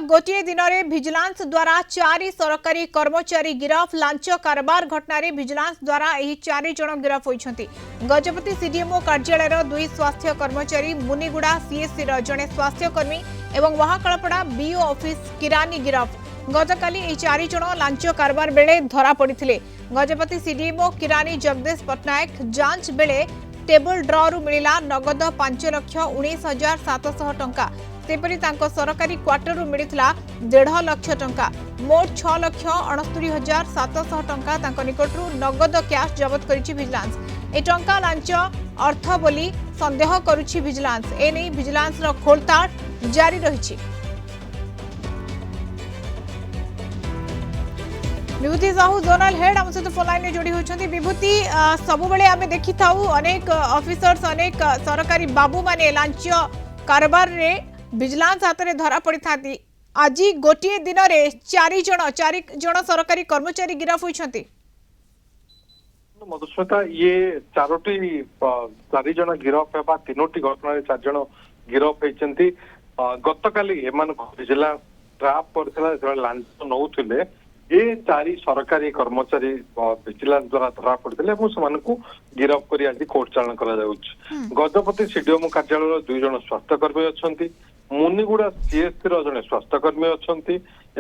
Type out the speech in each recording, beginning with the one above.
गोटे दिन में विजिलेंस द्वारा 4 सरकारी कर्मचारी गिरफ। लांच कारबार घटना विजिलेंस द्वारा यह 4 जन गिरफ होती। गजपति सीडीएमओ कार्यालय 2 स्वास्थ्य कर्मचारी, मुनिगुड़ा सीएससी जड़े स्वास्थ्यकर्मी और महाकालपड़ा बीओ ऑफिस किरानी गिरफ। गतकाली यह 4 जन लांच कारबार बेले धरा पड़ते। गजपति सीडीएमओ किरानी जगदीश पट्टनायक जांच बेले टेबल ड्रु मिला नगद 5,19,700 टंका। सेपरी सरकारी क्वार्टर मिलता 1.5 लाख टंका। मोट 6,69,700 टंका निकटू नगद कैश जबत करिछि विजिलेंस। ए टंका लांच अर्थ बोली संदेह करुछि विजिलेंस। एने विजिलेंस खोलताड़ जारी रही। विभूति साहू जोनल हेड आम सहित फोन लाइन में जोड़ी होती। विभूति सबु बेले आमे देखि थाउ अनेक ऑफिसर्स अनेक सरकारी बाबू माने लांच कारबार रे विजिलेंस हाथ में धरा पड़ी था। आज गोटे दिन में 4 जन सरकारी कर्मचारी गिरफ होती। मधुस्मिता ये 4 जन गिरफ है 3टी घटना 4 जन गिरफ होती। गतकाली विजिलेंस ट्राप कर लांच नौले ये 4 सरकारी कर्मचारी विजिलेंस द्वारा धरा पड़ते गिरफ कर आज कोर्ट चालाण कर। गजपति सीडीएमओ कार्यालय 2 जन स्वास्थ्यकर्मी अच्छा, मुनिगुड़ा सीएससी जड़े स्वास्थ्यकर्मी अच्छा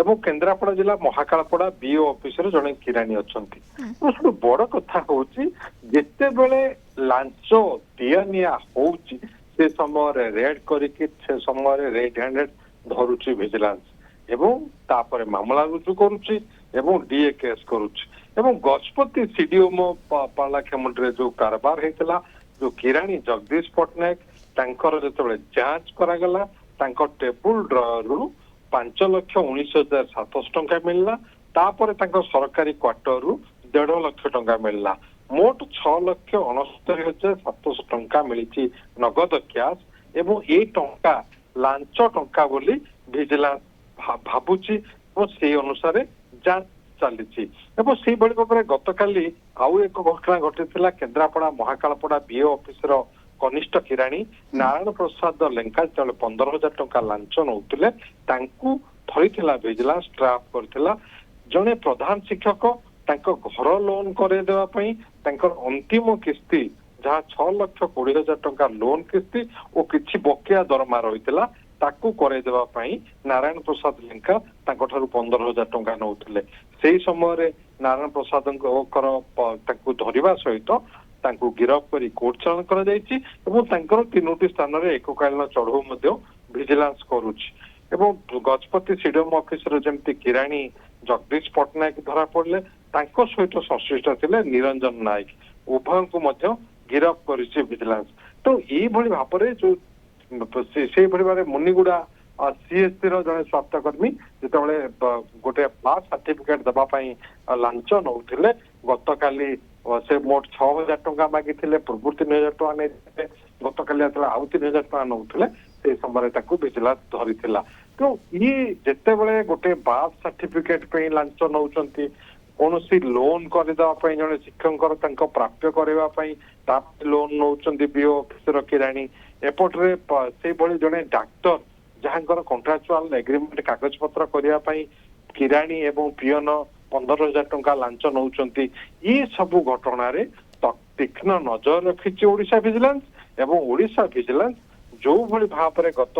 और केन्द्रापड़ा जिला महाकालपड़ा बीओ ऑफिस जड़े किरानी अच्छा। सब बड़ कथा हूँ जिते बड़े लांच दिया निया होउची से समय रेड करके से समय रेड हैंडेड धरुची विजिलेंस एवं तापर मामला रुजु करुची एवं डीए केस करुची। एवं गजपति सीडीएमओ पालाखेमुंडी जो कारबार होता जो किरानी जगदीश पट्टनायक तांकर जो जांच करागला टेबुल ड्रु 5,19,700 टंका मिलला। तापर सरकारी क्वार्टर रु 1.5 लाख टंका मिलला। मोट 6,69,700 टंका मिली नगद कैश एवं ये टंका लांच टंका बोली विजिलेंस भावुची और से अनुसार जांच चली। से भाव में गतकाली आउ एक घटना घटी केन्द्रापड़ा महाकालपड़ा बीओ ऑफिस कनिष्ठ किरानी नारायण प्रसाद लेंका जो 15,000 टंका लांच नौले धरी विजिलेंस ट्राप करथिला। जड़े प्रधान शिक्षक घर लोन करदेवाई अंतिम किस्ती जहाँ 6,20,000 टंका लोन किस्ती और किसी बकिया दरमा रही ताकू करदेवाई नारायण प्रसाद लेंका 15,000 टंका नौले। से समय नारायण प्रसाद धरवा सहित गिरफ कर कोर्ट चालाण कर 3टी स्थान में एककालीन चढ़ऊ विजिलेंस करुछि। गजपति सीडीएमओ ऑफिस जमती किरानी जगदीश पट्टनायक धरा पड़े सहित संश्लिष्ट थे निरंजन नायक उभय को गिरफ कर विजिलेंस। तो ये भाव में जो से भाव मुनिगुड़ा सीएससी जड़े स्वास्थ्यकर्मी जिते गोटे पास सर्टिफिकेट देवाई लांच नौले गतकाली से मोट 6,000 टंका मागी पूर्व 3,000 टंका नहीं गतकाली आउ 3,000 टंका नौले से समय विजिलेंस धरी। तो ये जिते बड़े गोटे बास सर्टिफिकेट पे लांच नौ कौन सी लोन करदेवाई जड़े शिक्षक प्राप्य करने लोन नौ बीओ ऑफिसर किरानी एपटे से जड़े डाक्तर जहाँ कंट्राक्चुअल एग्रीमेंट कागज पत्र करने किरानी एवं पियन 15,000 टंका लांच नौ। ये सबू घटना तीक्ष्ण नजर रखी ओडिशा विजिलेंस एवं ओडिशा विजिलेंस जो भली भाव में गत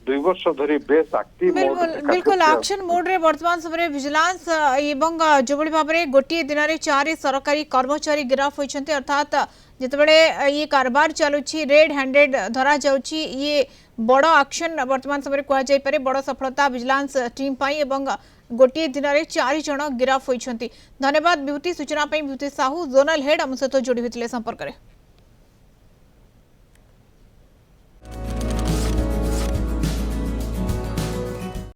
2 वर्ष धरी बेस एक्टिव बिल्कुल एक्शन मोड रे वर्तमान समय विजिलेंस एवं जो भली भाव में गोटे दिन में 4 सरकारी कर्मचारी गिरफ होती। अर्थात जितेबले ये कारबार चलुछि रेड हैंडेड धरा जाउछि ये बड़ एक्शन वर्तमान समय कहुपर बड़ सफलता विजिलेंस टीम पाई एवं गोटे दिन में 4 जन गिरफ होती। धन्यवाद विभूति सूचना विभूति साहू जोनल हेड आम सहित जोड़ी होते संपर्क में।